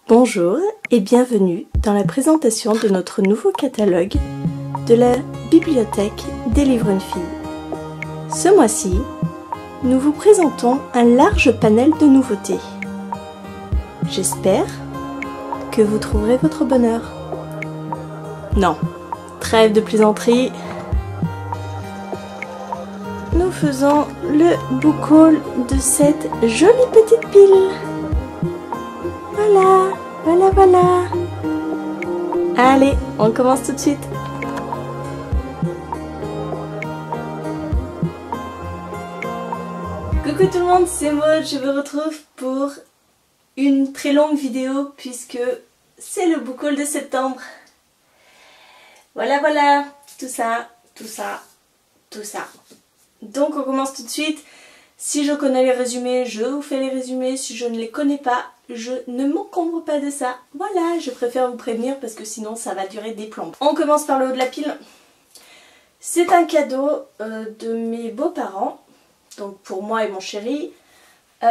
Bonjour et bienvenue dans la présentation de notre nouveau catalogue de la bibliothèque des livres une fille. Ce mois-ci, nous vous présentons un large panel de nouveautés. J'espère que vous trouverez votre bonheur. Non, trêve de plaisanterie. Nous faisons le book haul de cette jolie petite pile. Voilà. Allez, on commence tout de suite. Coucou tout le monde, c'est Maud, je vous retrouve pour une très longue vidéo puisque c'est le book haul de septembre. Voilà, tout ça. Donc on commence tout de suite. Si je connais les résumés, je vous fais les résumés. Si je ne les connais pas, je ne m'encombre pas de ça. Voilà, je préfère vous prévenir parce que sinon ça va durer des plombes. On commence par le haut de la pile. C'est un cadeau de mes beaux-parents, donc pour moi et mon chéri.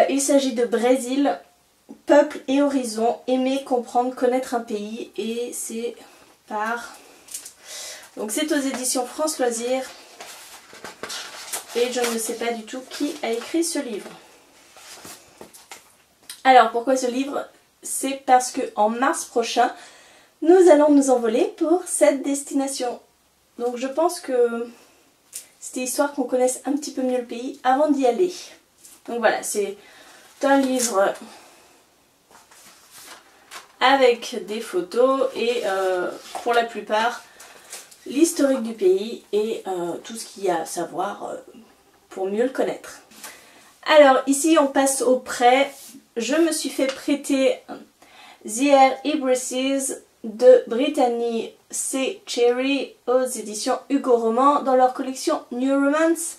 Il s'agit de Brésil, Peuple et Horizon, aimer, comprendre, connaître un pays. Et c'est par... Donc c'est aux éditions France Loisirs. Et je ne sais pas du tout qui a écrit ce livre. Alors pourquoi ce livre? C'est parce qu'en mars prochain, nous allons nous envoler pour cette destination. Donc je pense que c'était histoire qu'on connaisse un petit peu mieux le pays avant d'y aller. Donc voilà, c'est un livre avec des photos et pour la plupart l'historique du pays et tout ce qu'il y a à savoir pour mieux le connaître. Alors ici on passe au prêt. Je me suis fait prêter The Air Ibrisses de Brittany C. Cherry aux éditions Hugo Roman dans leur collection New Romance.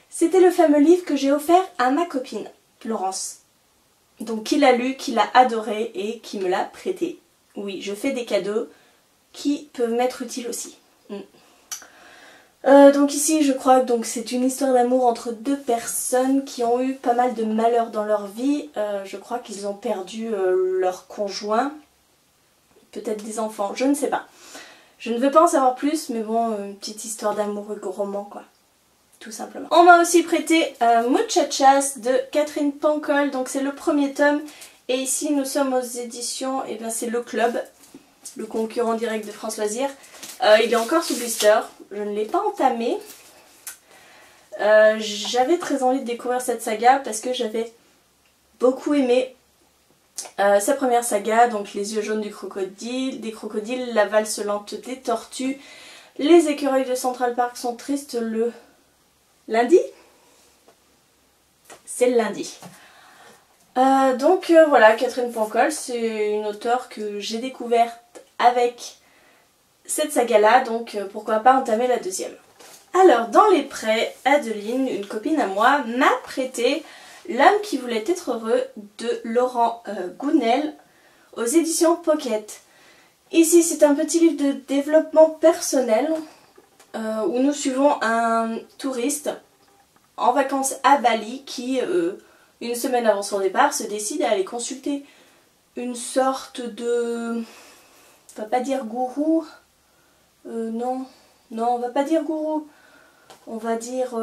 C'était le fameux livre que j'ai offert à ma copine Laurence. Donc qui l'a lu, qui l'a adoré et qui me l'a prêté. Oui, je fais des cadeaux qui peuvent m'être utiles aussi. Donc ici je crois que c'est une histoire d'amour entre deux personnes qui ont eu pas mal de malheurs dans leur vie. Je crois qu'ils ont perdu leur conjoint, peut-être des enfants, je ne sais pas. Je ne veux pas en savoir plus, mais bon, une petite histoire d'amour roman quoi, tout simplement. On m'a aussi prêté Muchachas de Catherine Pancol, donc c'est le premier tome. Et ici nous sommes aux éditions, et bien c'est Le Club, le concurrent direct de France Loisirs. Il est encore sous blister, je ne l'ai pas entamé. J'avais très envie de découvrir cette saga parce que j'avais beaucoup aimé sa première saga, donc Les yeux jaunes des crocodiles, La valse lente des tortues. Les écureuils de Central Park sont tristes le lundi. C'est le lundi. Voilà, Catherine Pancol, c'est une auteure que j'ai découverte avec cette saga-là, donc pourquoi pas entamer la deuxième. Alors, dans les prêts, Adeline, une copine à moi, m'a prêté L'homme qui voulait être heureux de Laurent Gounel aux éditions Pocket. Ici, c'est un petit livre de développement personnel où nous suivons un touriste en vacances à Bali qui, une semaine avant son départ, se décide à aller consulter une sorte de... on va pas dire gourou, non, on va pas dire gourou, on va dire...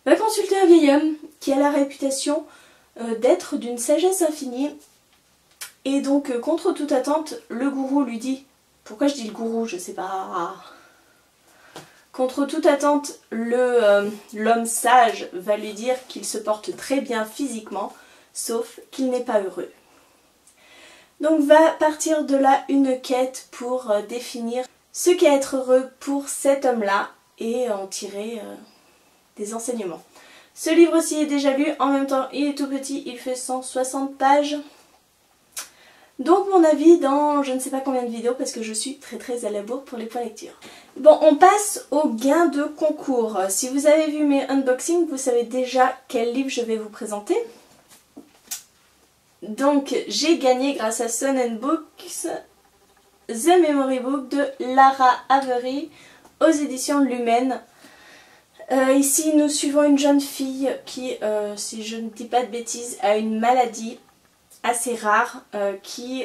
va consulter un vieil homme qui a la réputation d'être d'une sagesse infinie. Et donc, contre toute attente, le gourou lui dit... Pourquoi je dis le gourou? Je sais pas... Contre toute attente, l'homme sage va lui dire qu'il se porte très bien physiquement, sauf qu'il n'est pas heureux. Donc va partir de là une quête pour définir ce qu'est être heureux pour cet homme-là et en tirer des enseignements. Ce livre aussi est déjà lu, en même temps il est tout petit, il fait 160 pages. Donc mon avis dans je ne sais pas combien de vidéos parce que je suis très à la bourre pour les points lecture. Bon, on passe au gain de concours. Si vous avez vu mes unboxings, vous savez déjà quel livre je vais vous présenter. Donc j'ai gagné grâce à Sun & Books The Memory Book de Lara Avery aux éditions Lumen. Ici nous suivons une jeune fille qui, si je ne dis pas de bêtises, a une maladie assez rare qui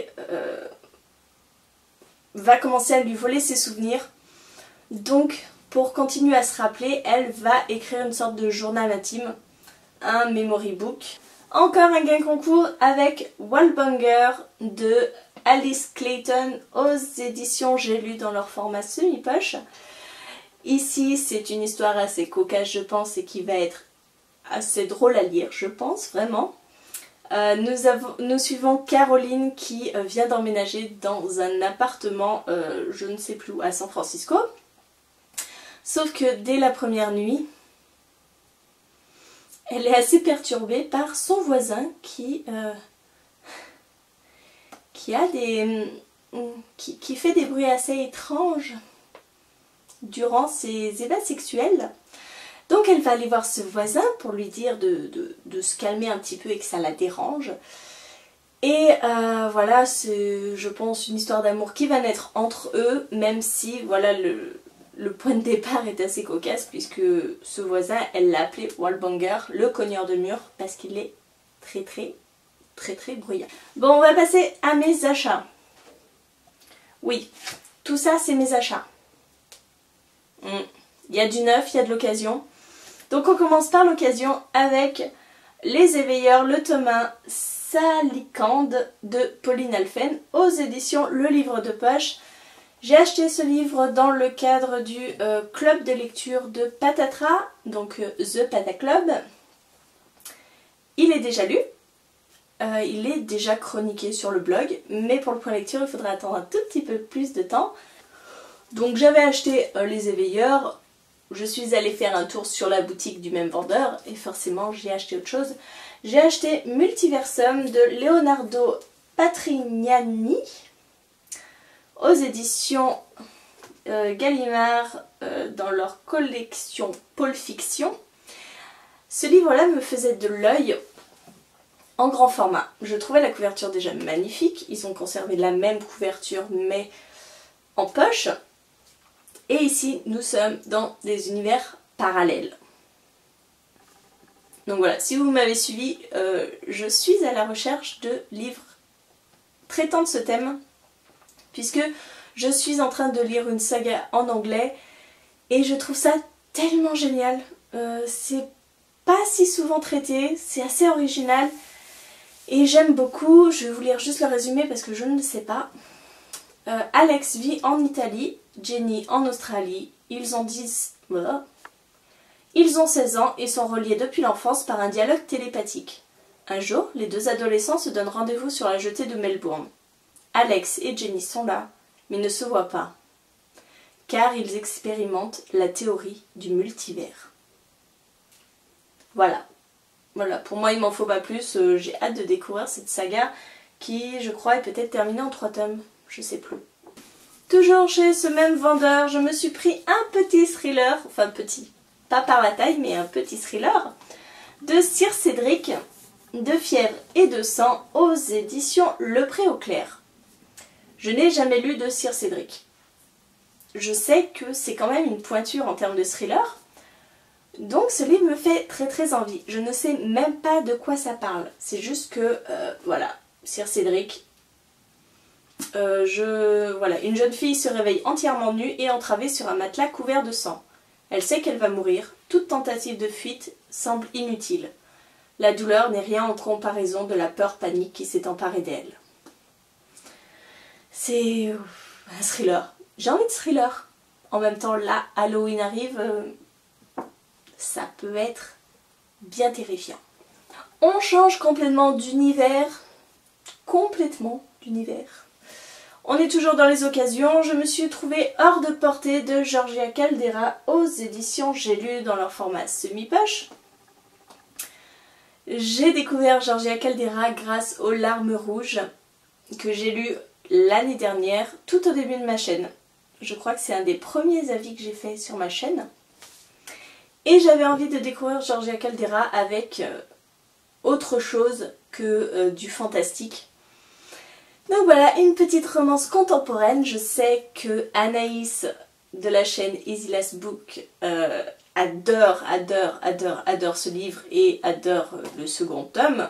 va commencer à lui voler ses souvenirs. Donc pour continuer à se rappeler, elle va écrire une sorte de journal intime, un memory book. Encore un gain concours avec Wallbanger de Alice Clayton aux éditions J'ai lu dans leur format semi-poche. Ici c'est une histoire assez cocasse je pense et qui va être assez drôle à lire je pense vraiment. Nous suivons Caroline qui vient d'emménager dans un appartement je ne sais plus où à San Francisco. Sauf que dès la première nuit, elle est assez perturbée par son voisin qui fait des bruits assez étranges durant ses ébats sexuels. Donc elle va aller voir ce voisin pour lui dire de se calmer un petit peu et que ça la dérange. Et voilà, c'est je pense une histoire d'amour qui va naître entre eux, même si voilà le point de départ est assez cocasse puisque ce voisin, elle l'a appelé Wallbanger, le cogneur de mur, parce qu'il est très bruyant. Bon, on va passer à mes achats. Oui, tout ça c'est mes achats. Il y a du neuf, il y a de l'occasion. Donc on commence par l'occasion avec Les Éveilleurs, le tome 1, Salicande de Pauline Alphen aux éditions Le Livre de Poche. J'ai acheté ce livre dans le cadre du club de lecture de Patatras, donc The Pata Club. Il est déjà lu, il est déjà chroniqué sur le blog, mais pour le point lecture il faudra attendre un tout petit peu plus de temps. Donc j'avais acheté Les Éveilleurs, je suis allée faire un tour sur la boutique du même vendeur et forcément j'ai acheté autre chose. J'ai acheté Multiversum de Leonardo Patrignani aux éditions Gallimard dans leur collection Pôle Fiction. Ce livre-là me faisait de l'œil en grand format. Je trouvais la couverture déjà magnifique. Ils ont conservé la même couverture mais en poche. Et ici, nous sommes dans des univers parallèles. Donc voilà, si vous m'avez suivi, je suis à la recherche de livres traitant de ce thème, puisque je suis en train de lire une saga en anglais, et je trouve ça tellement génial. C'est pas si souvent traité, c'est assez original, et j'aime beaucoup. Je vais vous lire juste le résumé parce que je ne sais pas. Alex vit en Italie, Jenny en Australie, ils ont 16 ans et sont reliés depuis l'enfance par un dialogue télépathique. Un jour, les deux adolescents se donnent rendez-vous sur la jetée de Melbourne. Alex et Jenny sont là, mais ne se voient pas, car ils expérimentent la théorie du multivers. Voilà, pour moi il m'en faut pas plus, j'ai hâte de découvrir cette saga qui, je crois, est peut-être terminée en 3 tomes, je sais plus. Toujours chez ce même vendeur, je me suis pris un petit thriller, enfin petit, pas par la taille, mais un petit thriller, de Sir Cédric, de fièvre et de sang, aux éditions Le Pré au Clair. Je n'ai jamais lu de Sir Cédric. Je sais que c'est quand même une pointure en termes de thriller, donc ce livre me fait très envie. Je ne sais même pas de quoi ça parle, c'est juste que, voilà, Sir Cédric... Voilà, une jeune fille se réveille entièrement nue et entravée sur un matelas couvert de sang. Elle sait qu'elle va mourir, toute tentative de fuite semble inutile. La douleur n'est rien en comparaison de la peur panique qui s'est emparée d'elle. C'est un thriller. J'ai envie de thriller. En même temps, là, Halloween arrive, ça peut être bien terrifiant. On change complètement d'univers. On est toujours dans les occasions. Je me suis trouvée Hors de portée de Georgia Caldera aux éditions J'ai lu dans leur format semi-poche. J'ai découvert Georgia Caldera grâce aux Larmes rouges que j'ai lu l'année dernière, tout au début de ma chaîne. Je crois que c'est un des premiers avis que j'ai fait sur ma chaîne. Et j'avais envie de découvrir Georgia Caldera avec autre chose que du fantastique. Donc voilà, une petite romance contemporaine. Je sais que Anaïs de la chaîne Easy Last Book adore ce livre et adore le second tome.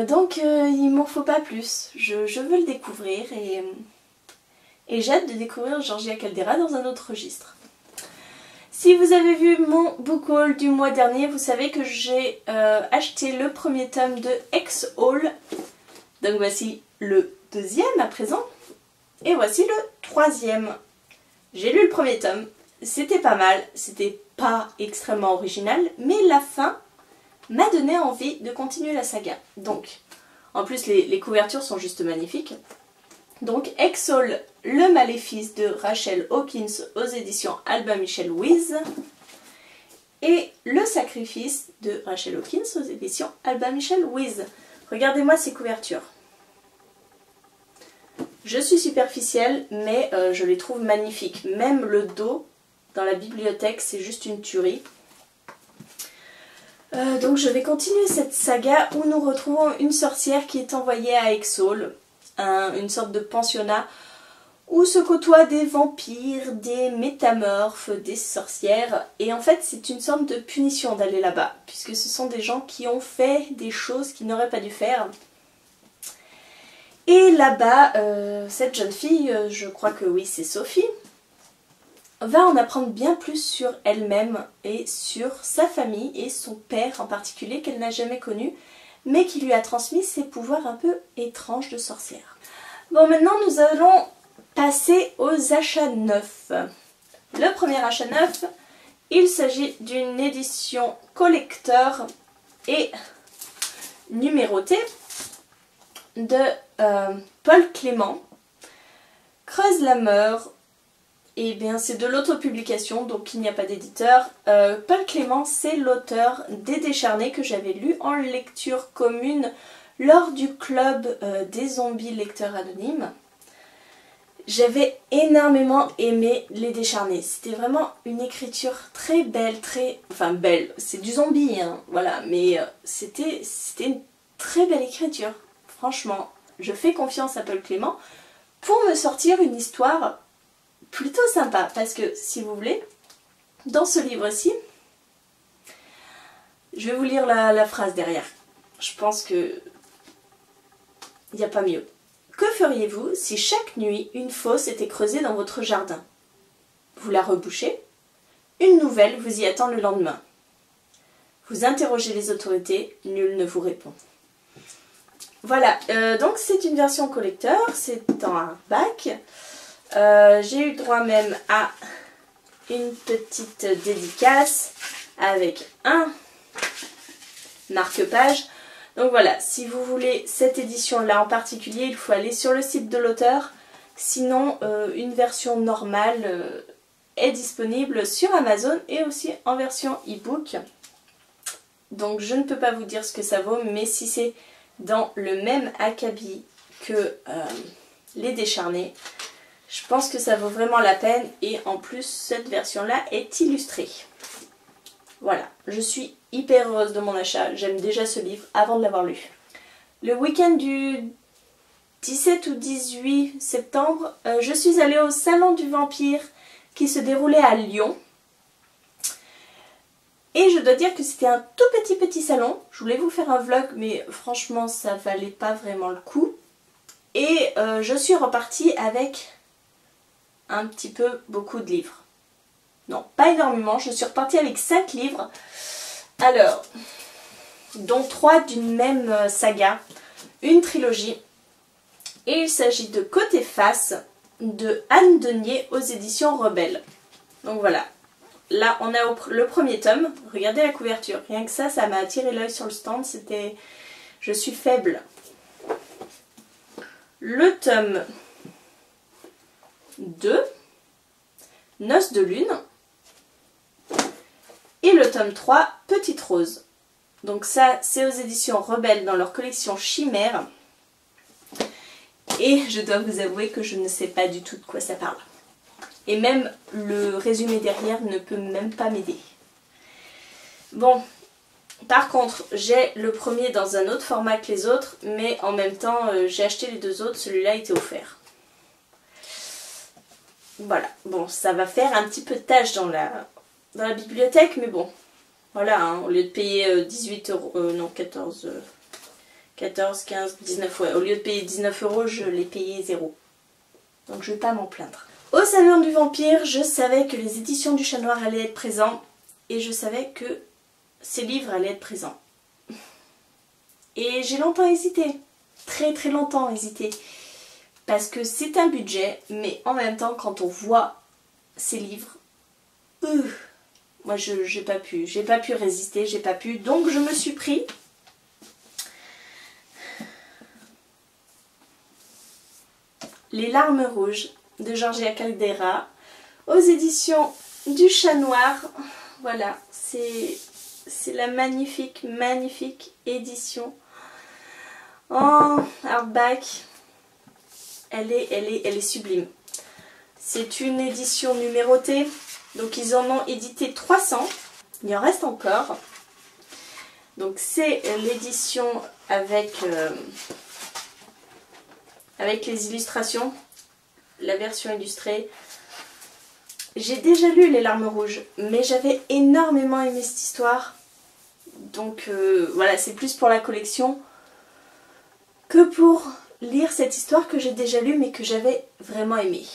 Donc il m'en faut pas plus, je veux le découvrir et j'ai hâte de découvrir Georgia Caldera dans un autre registre. Si vous avez vu mon book haul du mois dernier, vous savez que j'ai acheté le premier tome de X-Haul. Donc voici le deuxième à présent. Et voici le troisième. J'ai lu le premier tome, c'était pas mal, c'était pas extrêmement original, mais la fin m'a donné envie de continuer la saga. Donc, en plus les couvertures sont juste magnifiques. Donc, X-Haul, le maléfice de Rachel Hawkins aux éditions Albin Michel Wyse. Et le sacrifice de Rachel Hawkins aux éditions Albin Michel Wyse. Regardez-moi ces couvertures. Je suis superficielle, mais je les trouve magnifiques. Même le dos dans la bibliothèque, c'est juste une tuerie. Donc je vais continuer cette saga où nous retrouvons une sorcière qui est envoyée à X-Haul, une sorte de pensionnat où se côtoient des vampires, des métamorphes, des sorcières. Et en fait c'est une sorte de punition d'aller là-bas, puisque ce sont des gens qui ont fait des choses qu'ils n'auraient pas dû faire. Et là-bas, cette jeune fille, je crois que oui c'est Sophie, va en apprendre bien plus sur elle-même et sur sa famille et son père en particulier qu'elle n'a jamais connu, mais qui lui a transmis ses pouvoirs un peu étranges de sorcière. Bon, maintenant nous allons passer aux achats neufs. Le premier achat neuf, il s'agit d'une édition collector et numérotée de Paul Clément, Creuse la Meurt. Et bien c'est de l'autopublication, donc il n'y a pas d'éditeur. Paul Clément, c'est l'auteur des Décharnés que j'avais lu en lecture commune lors du club des zombies lecteurs anonymes. J'avais énormément aimé les Décharnés. C'était vraiment une écriture très belle, enfin belle, c'est du zombie, hein, voilà, mais c'était une très belle écriture. Franchement, je fais confiance à Paul Clément pour me sortir une histoire plutôt sympa, parce que si vous voulez, dans ce livre-ci, je vais vous lire la phrase derrière. Je pense que il n'y a pas mieux. Que feriez-vous si chaque nuit une fosse était creusée dans votre jardin? Vous la rebouchez, une nouvelle vous y attend le lendemain. Vous interrogez les autorités, nul ne vous répond. Voilà, donc c'est une version collector, c'est en hardback. J'ai eu droit même à une petite dédicace avec un marque-page. Donc voilà, si vous voulez cette édition-là en particulier, il faut aller sur le site de l'auteur. Sinon, une version normale est disponible sur Amazon et aussi en version e-book. Donc je ne peux pas vous dire ce que ça vaut, mais si c'est dans le même acabit que les Décharnés, je pense que ça vaut vraiment la peine et en plus cette version-là est illustrée. Voilà, je suis hyper heureuse de mon achat, j'aime déjà ce livre avant de l'avoir lu. Le week-end du 17 ou 18 septembre, je suis allée au Salon du Vampire qui se déroulait à Lyon. Et je dois dire que c'était un tout petit salon. Je voulais vous faire un vlog, mais franchement ça valait pas vraiment le coup. Et je suis repartie avec un petit peu beaucoup de livres. Non, pas énormément, je suis repartie avec 5 livres. Alors, dont 3 d'une même saga, une trilogie. Et il s'agit de Côté Face de Anne Denier aux éditions Rebelle. Donc voilà. Là, on a le premier tome. Regardez la couverture. Rien que ça m'a attiré l'œil sur le stand. C'était... Je suis faible. Le tome 2, Noces de lune. Et le tome 3, Petite Rose. Donc ça, c'est aux éditions Rebelle dans leur collection Chimère. Et je dois vous avouer que je ne sais pas du tout de quoi ça parle. Et même le résumé derrière ne peut même pas m'aider. Bon, par contre, j'ai le premier dans un autre format que les autres, mais en même temps, j'ai acheté les 2 autres, celui-là était offert. Voilà, bon, ça va faire un petit peu de tâche dans la bibliothèque, mais bon, voilà, hein, au lieu de payer 18 €, non, 14, 15, 19, ouais. Au lieu de payer 19 €, je l'ai payé 0. Donc je vais pas m'en plaindre. Aux Saveurs du Vampire, je savais que les éditions du Chat Noir allaient être présents. Et je savais que ces livres allaient être présents. Et j'ai longtemps hésité. Très très longtemps hésité. Parce que c'est un budget, mais en même temps, quand on voit ces livres, moi j'ai pas pu résister, j'ai pas pu. Donc je me suis pris Les Larmes Rouges de Georgia Caldera aux éditions du Chat Noir. Voilà, c'est la magnifique, magnifique édition en hardback. Elle est sublime. C'est une édition numérotée, donc ils en ont édité 300. Il en reste encore. Donc c'est l'édition avec les illustrations, la version illustrée. J'ai déjà lu Les Larmes Rouges, mais j'avais énormément aimé cette histoire. Donc voilà, c'est plus pour la collection que pour lire cette histoire que j'ai déjà lue mais que j'avais vraiment aimée.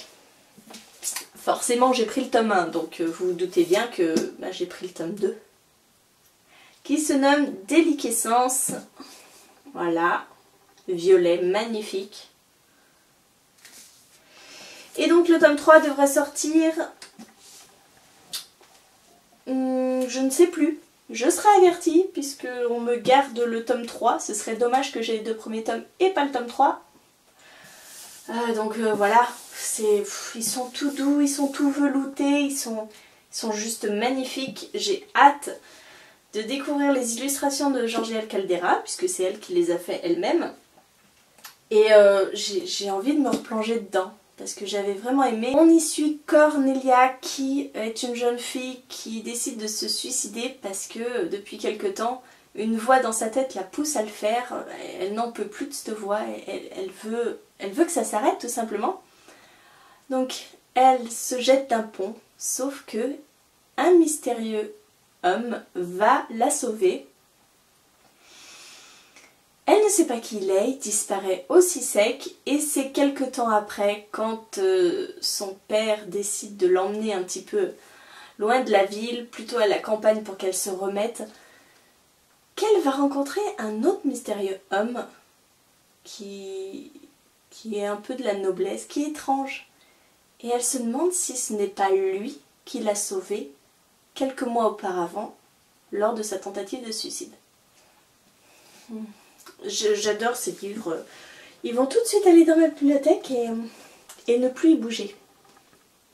Forcément j'ai pris le tome 1, donc vous vous doutez bien que j'ai pris le tome 2. Qui se nomme Déliquescence. Voilà, violet, magnifique. Et donc le tome 3 devrait sortir... je ne sais plus. Je serai avertie puisqu'on me garde le tome 3. Ce serait dommage que j'ai les 2 premiers tomes et pas le tome 3. Donc voilà, ils sont tout doux, ils sont tout veloutés, ils sont juste magnifiques. J'ai hâte de découvrir les illustrations de Georgia Caldera puisque c'est elle qui les a fait elle-même. Et j'ai envie de me replonger dedans. Parce que j'avais vraiment aimé. On y suit Cornelia qui est une jeune fille qui décide de se suicider parce que depuis quelque temps, une voix dans sa tête la pousse à le faire. Elle n'en peut plus de cette voix, elle veut que ça s'arrête tout simplement. Donc elle se jette d'un pont, sauf que un mystérieux homme va la sauver. Elle ne sait pas qui il est, il disparaît aussi sec et c'est quelque temps après quand son père décide de l'emmener un petit peu loin de la ville, plutôt à la campagne pour qu'elle se remette, qu'elle va rencontrer un autre mystérieux homme qui est un peu de la noblesse, qui est étrange. Et elle se demande si ce n'est pas lui qui l'a sauvée quelques mois auparavant lors de sa tentative de suicide. J'adore ces livres. Ils vont tout de suite aller dans ma bibliothèque et ne plus y bouger.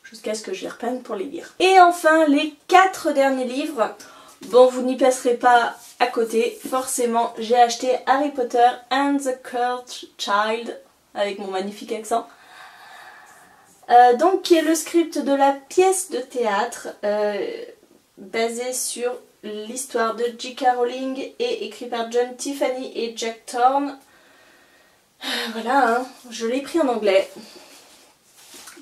Jusqu'à ce que je les reprenne pour les lire. Et enfin, les 4 derniers livres. Bon, vous n'y passerez pas à côté. Forcément, j'ai acheté Harry Potter and the Cursed Child, avec mon magnifique accent. Donc, qui est le script de la pièce de théâtre, basée sur l'histoire de J.K. Rowling et écrit par John Tiffany et Jack Thorne. Voilà, hein, je l'ai pris en anglais.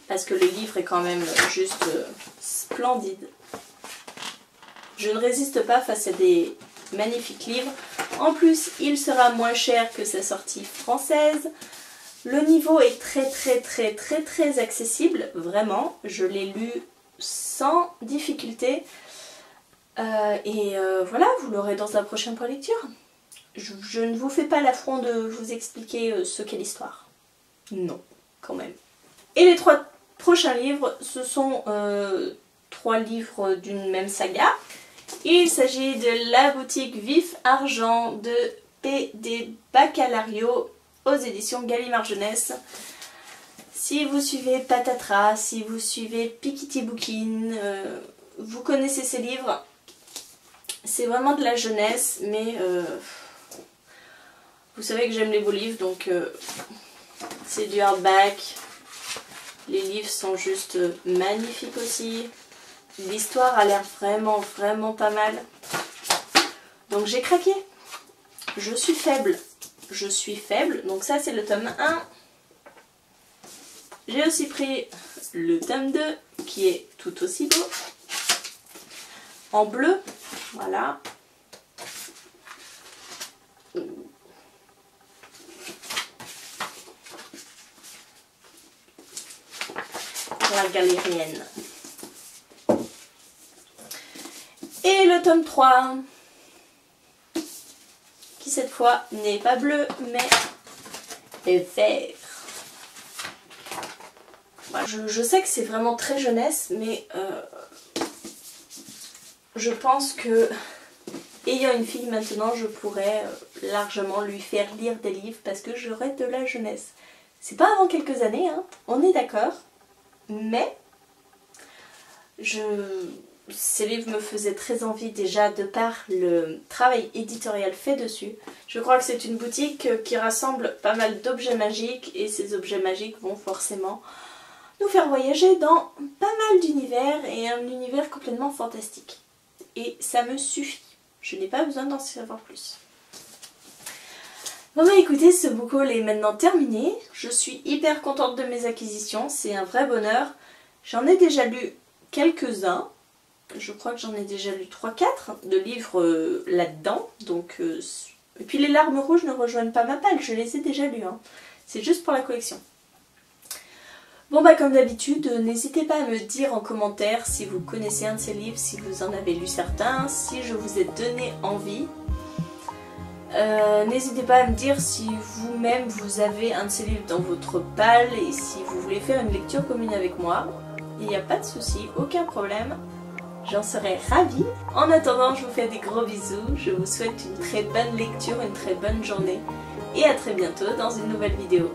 Parce que le livre est quand même juste splendide. Je ne résiste pas face à des magnifiques livres. En plus, il sera moins cher que sa sortie française. Le niveau est très accessible, vraiment. Je l'ai lu sans difficulté. Voilà, vous l'aurez dans un prochain point lecture. Je ne vous fais pas l'affront de vous expliquer ce qu'est l'histoire. Non, quand même. Et les 3 prochains livres, ce sont 3 livres d'une même saga. Il s'agit de La Boutique Vif Argent de P.D. Baccalario aux éditions Gallimard Jeunesse. Si vous suivez Patatras, si vous suivez Pikiti Bookin, vous connaissez ces livres. C'est vraiment de la jeunesse, mais vous savez que j'aime les beaux livres, donc c'est du hardback. Les livres sont juste magnifiques aussi. L'histoire a l'air vraiment pas mal. Donc j'ai craqué. Je suis faible. Donc ça c'est le tome 1. J'ai aussi pris le tome 2 qui est tout aussi beau. En bleu. Voilà. la galérienne. Et le tome 3, qui cette fois n'est pas bleu, mais vert. Voilà, je sais que c'est vraiment très jeunesse, mais je pense que, ayant une fille maintenant, je pourrais largement lui faire lire des livres parce que j'aurai de la jeunesse. C'est pas avant quelques années, hein, on est d'accord, mais ces livres me faisaient très envie déjà de par le travail éditorial fait dessus. Je crois que c'est une boutique qui rassemble pas mal d'objets magiques et ces objets magiques vont forcément nous faire voyager dans pas mal d'univers et un univers complètement fantastique. Et ça me suffit, je n'ai pas besoin d'en savoir plus. Bon bah écoutez, ce book haul est maintenant terminé. Je suis hyper contente de mes acquisitions, c'est un vrai bonheur. J'en ai déjà lu quelques-uns. Je crois que j'en ai déjà lu 3-4 de livres là-dedans. Donc, et puis les larmes rouges ne rejoignent pas ma palle, je les ai déjà lus. Hein. C'est juste pour la collection. Bon bah comme d'habitude, n'hésitez pas à me dire en commentaire si vous connaissez un de ces livres, si vous en avez lu certains, si je vous ai donné envie. N'hésitez pas à me dire si vous-même vous avez un de ces livres dans votre palle et si vous voulez faire une lecture commune avec moi. Il n'y a pas de souci, aucun problème. J'en serais ravie. En attendant, je vous fais des gros bisous. Je vous souhaite une très bonne lecture, une très bonne journée. Et à très bientôt dans une nouvelle vidéo.